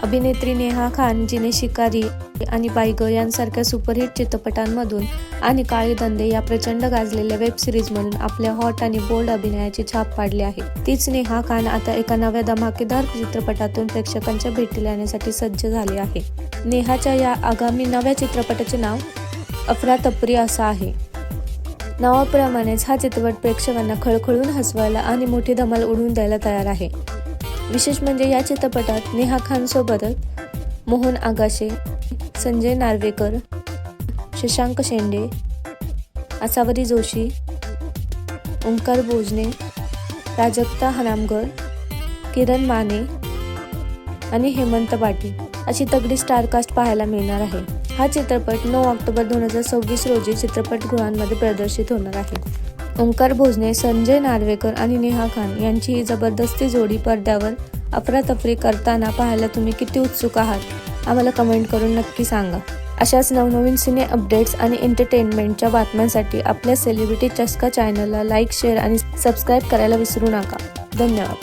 अभिनेत्री नेहा खान, जिने शिकारी आणि बाईगर यांसारख्या सुपरहिट चित्रपटांमधून आणि काळे धंदे या प्रचंड गाजलेल्या वेब सिरीजमधून आपल्या हॉट आणि बोल्ड अभिनयाची छाप पाडली आहे, तीच नेहा खान आता एका नव्या धमाकेदार चित्रपटातून प्रेक्षकांच्या भेटीला येण्यासाठी सज्ज झाली आहे। नेहाच्या या आगामी नव्या चित्रपटाचे नाव अफरातफरी असं आहे। नावाप्रमाणेच हा चित्रपट प्रेक्षकांना खळखळून हसवायला आणि मोठी धमाल उडवून द्यायला तयार आहे। विशेष म्हणजे या चित्रपटात नेहा खान सोबतच मोहन आगाशे, संजय नार्वेकर, शशांक शेंडे, आसावरी जोशी, ओंकार भोजने, प्राजक्ता हनामगर, किरण माने आणि हेमंत पाटील अशी तगडी स्टारकास्ट पाहायला मिळणार आहे। हा चित्रपट 9 ऑक्टोबर 2026 रोजी चित्रपटगृहांमध्ये प्रदर्शित होणार आहे। ओंकार भोजने, संजय नार्वेकर आणि नेहा खान यांची ही जबरदस्ती जोडी पडद्यावर अफरातफरी करताना पाहायला तुम्ही किती उत्सुक आहात, आम्हाला कमेंट करून नक्की सांगा। अशाच नवनवीन सिने अपडेट्स आणि एंटरटेनमेंटच्या बातम्यांसाठी आपल्या सेलिब्रिटी चस्का चॅनलला लाईक, शेअर आणि सबस्क्राईब करायला विसरू नका। धन्यवाद।